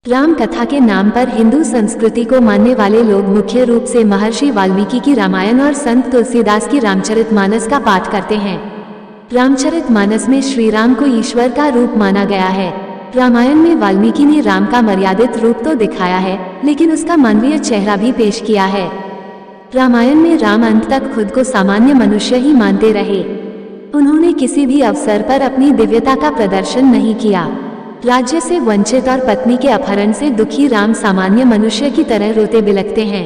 राम कथा के नाम पर हिंदू संस्कृति को मानने वाले लोग मुख्य रूप से महर्षि वाल्मीकि की रामायण और संत तुलसीदास की रामचरितमानस का पाठ करते हैं। रामचरितमानस में श्री राम को ईश्वर का रूप माना गया है। रामायण में वाल्मीकि ने राम का मर्यादित रूप तो दिखाया है, लेकिन उसका मानवीय चेहरा भी पेश किया है। रामायण में राम अंत तक खुद को सामान्य मनुष्य ही मानते रहे। उन्होंने किसी भी अवसर पर अपनी दिव्यता का प्रदर्शन नहीं किया। राज्य से वंचित और पत्नी के अपहरण से दुखी राम सामान्य मनुष्य की तरह रोते बिलखते हैं।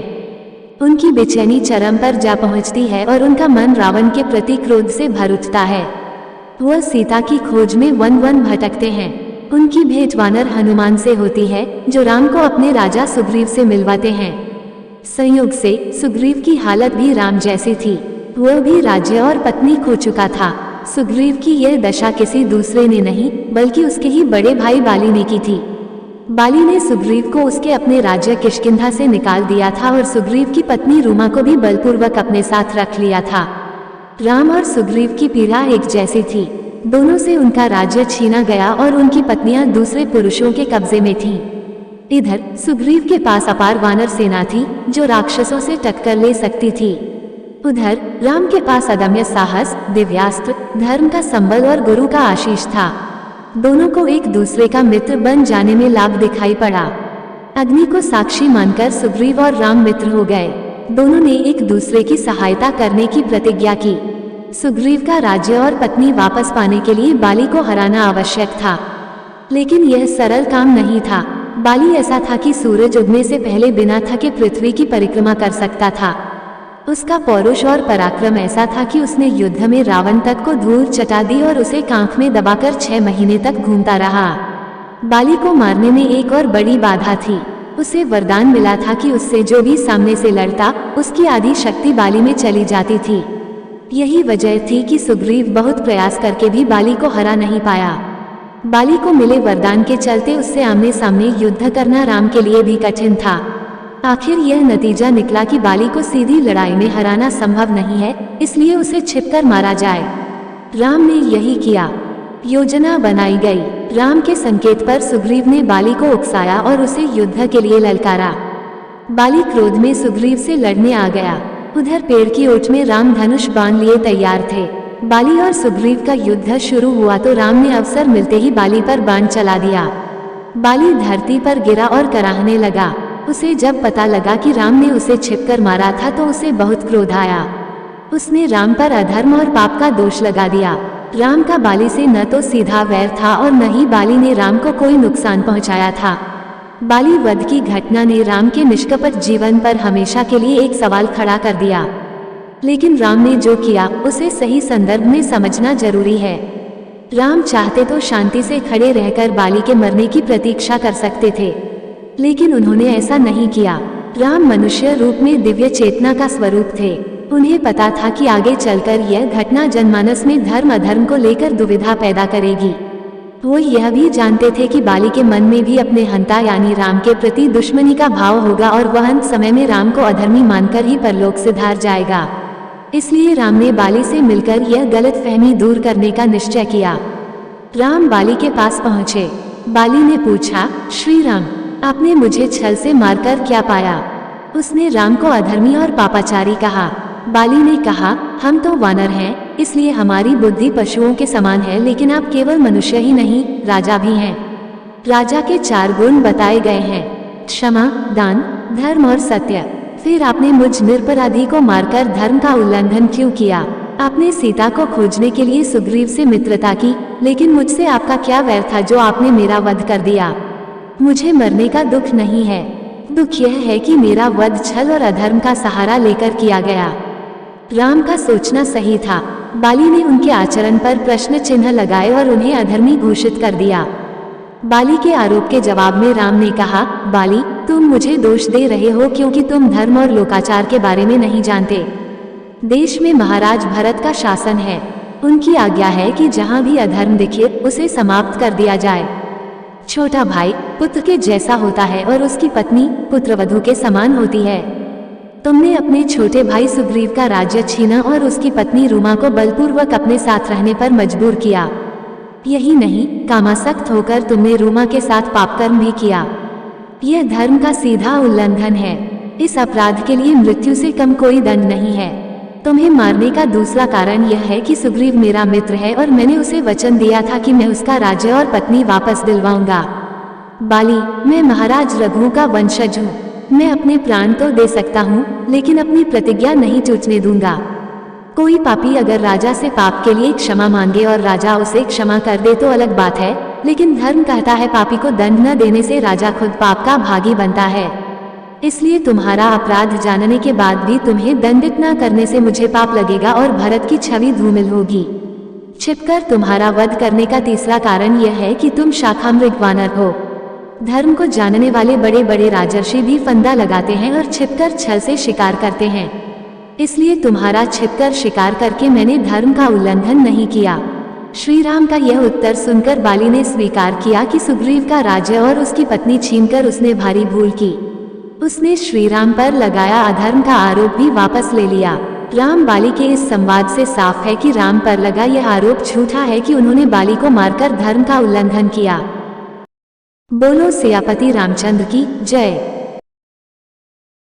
उनकी बेचैनी चरम पर जा पहुंचती है और उनका मन रावण के प्रति क्रोध से भर उठता है। वह सीता की खोज में वन वन भटकते हैं। उनकी भेंट वानर हनुमान से होती है, जो राम को अपने राजा सुग्रीव से मिलवाते हैं। संयोग से सुग्रीव की हालत भी राम जैसी थी। वह भी राज्य और पत्नी खो चुका था। सुग्रीव की यह दशा किसी दूसरे ने नहीं, बल्कि उसके ही बड़े भाई बाली ने की थी। बाली ने सुग्रीव को उसके अपने राज्य किष्किंधा से निकाल दिया था और सुग्रीव की पत्नी रूमा को भी बलपूर्वक अपने साथ रख लिया था। राम और सुग्रीव की पीड़ा एक जैसी थी। दोनों से उनका राज्य छीना गया और उनकी पत्नियां दूसरे पुरुषों के कब्जे में थीं। इधर सुग्रीव के पास अपार वानर सेना थी, जो राक्षसों से टक्कर ले सकती थी। उधर राम के पास अदम्य साहस, दिव्यास्त्र, धर्म का संबल और गुरु का आशीष था। दोनों को एक दूसरे का मित्र बन जाने में लाभ दिखाई पड़ा। अग्नि को साक्षी मानकर सुग्रीव और राम मित्र हो गए। दोनों ने एक दूसरे की सहायता करने की प्रतिज्ञा की। सुग्रीव का राज्य और पत्नी वापस पाने के लिए बाली को हराना आवश्यक था, लेकिन यह सरल काम नहीं था। बाली ऐसा था कि सूरज उगने से पहले बिना थके पृथ्वी की परिक्रमा कर सकता था। उसका पौरुष और पराक्रम ऐसा था कि उसने युद्ध में रावण तक को धूल चटा दी और उसे कांख में दबाकर 6 महीने तक घूमता रहा। बाली को मारने में एक और बड़ी बाधा थी। उसे वरदान मिला था कि उससे जो भी सामने से लड़ता, उसकी आधी शक्ति बाली में चली जाती थी। यही वजह थी कि सुग्रीव बहुत प्रयास करके भी बाली को हरा नहीं पाया। बाली को मिले वरदान के चलते उससे आमने सामने युद्ध करना राम के लिए भी कठिन था। आखिर यह नतीजा निकला कि बाली को सीधी लड़ाई में हराना संभव नहीं है, इसलिए उसे छिपकर मारा जाए। राम ने यही किया। योजना बनाई गई। राम के संकेत पर सुग्रीव ने बाली को उकसाया और उसे युद्ध के लिए ललकारा। बाली क्रोध में सुग्रीव से लड़ने आ गया। उधर पेड़ की ओट में राम धनुष बाण लिए तैयार थे। बाली और सुग्रीव का युद्ध शुरू हुआ तो राम ने अवसर मिलते ही बाली पर बाण चला दिया। बाली धरती पर गिरा और कराहने लगा। उसे जब पता लगा कि राम ने उसे छिपकर मारा था तो उसे बहुत क्रोध आया। उसने राम पर अधर्म और पाप का दोष लगा दिया। राम का बाली से न तो सीधा वैर था और न ही बाली ने राम को कोई नुकसान पहुंचाया था। बाली वध की घटना ने राम के निष्कपट जीवन पर हमेशा के लिए एक सवाल खड़ा कर दिया। लेकिन राम ने जो किया उसे सही संदर्भ में समझना जरूरी है। राम चाहते तो शांति से खड़े रहकर बाली के मरने की प्रतीक्षा कर सकते थे, लेकिन उन्होंने ऐसा नहीं किया। राम मनुष्य रूप में दिव्य चेतना का स्वरूप थे। उन्हें पता था कि आगे चलकर यह घटना जनमानस में धर्म अधर्म को लेकर दुविधा पैदा करेगी। वो यह भी जानते थे कि बाली के मन में भी अपने हंता यानी राम के प्रति दुश्मनी का भाव होगा और वह अंत समय में राम को अधर्मी मानकर ही परलोक सिधार जाएगा। इसलिए राम ने बाली से मिलकर यह गलतफहमी दूर करने का निश्चय किया। राम बाली के पास पहुंचे। बाली ने पूछा, श्री राम, आपने मुझे छल से मारकर क्या पाया? उसने राम को अधर्मी और पापाचारी कहा। बाली ने कहा, हम तो वानर हैं, इसलिए हमारी बुद्धि पशुओं के समान है, लेकिन आप केवल मनुष्य ही नहीं, राजा भी हैं। राजा के 4 गुण बताए गए हैं, क्षमा, दान, धर्म और सत्य। फिर आपने मुझ निरपराधी को मारकर धर्म का उल्लंघन क्यों किया? आपने सीता को खोजने के लिए सुग्रीव से मित्रता की, लेकिन मुझसे आपका क्या वैर था जो आपने मेरा वध कर दिया? मुझे मरने का दुख नहीं है, दुख यह है कि मेरा वध छल और अधर्म का सहारा लेकर किया गया। राम का सोचना सही था। बाली ने उनके आचरण पर प्रश्न चिन्ह लगाए और उन्हें अधर्मी घोषित कर दिया। बाली के आरोप के जवाब में राम ने कहा, बाली, तुम मुझे दोष दे रहे हो क्योंकि तुम धर्म और लोकाचार के बारे में नहीं जानते। देश में महाराज भरत का शासन है। उनकी आज्ञा है कि जहाँ भी अधर्म दिखे उसे समाप्त कर दिया जाए। छोटा भाई पुत्र के जैसा होता है और उसकी पत्नी पुत्रवधू के समान होती है। तुमने अपने छोटे भाई सुग्रीव का राज्य छीना और उसकी पत्नी रूमा को बलपूर्वक अपने साथ रहने पर मजबूर किया। यही नहीं, कामासक्त होकर तुमने रूमा के साथ पापकर्म भी किया। यह धर्म का सीधा उल्लंघन है। इस अपराध के लिए मृत्यु से कम कोई दंड नहीं है। तुम्हें मारने का दूसरा कारण यह है कि सुग्रीव मेरा मित्र है और मैंने उसे वचन दिया था कि मैं उसका राज्य और पत्नी वापस दिलवाऊंगा। बाली, मैं महाराज रघु का वंशज हूँ। मैं अपने प्राण तो दे सकता हूँ, लेकिन अपनी प्रतिज्ञा नहीं टूटने दूंगा। कोई पापी अगर राजा से पाप के लिए क्षमा मांगे और राजा उसे क्षमा कर दे तो अलग बात है, लेकिन धर्म कहता है पापी को दंड न देने से राजा खुद पाप का भागी बनता है। इसलिए तुम्हारा अपराध जानने के बाद भी तुम्हें दंडित न करने से मुझे पाप लगेगा और भरत की छवि धूमिल होगी। छिपकर तुम्हारा वध करने का तीसरा कारण यह है कि तुम शाखामृग वानर हो। धर्म को जानने वाले बड़े बड़े राजर्षि भी फंदा लगाते हैं और छिपकर छल से शिकार करते हैं। इसलिए तुम्हारा छिपकर शिकार करके मैंने धर्म का उल्लंघन नहीं किया। श्री राम का यह उत्तर सुनकर बाली ने स्वीकार किया कि सुग्रीव का राज्य और उसकी पत्नी छीनकर उसने भारी भूल की। उसने श्री राम पर लगाया अधर्म का आरोप भी वापस ले लिया। राम बाली के इस संवाद से साफ है कि राम पर लगा यह आरोप झूठा है कि उन्होंने बाली को मारकर धर्म का उल्लंघन किया। बोलो सियापति रामचंद्र की जय।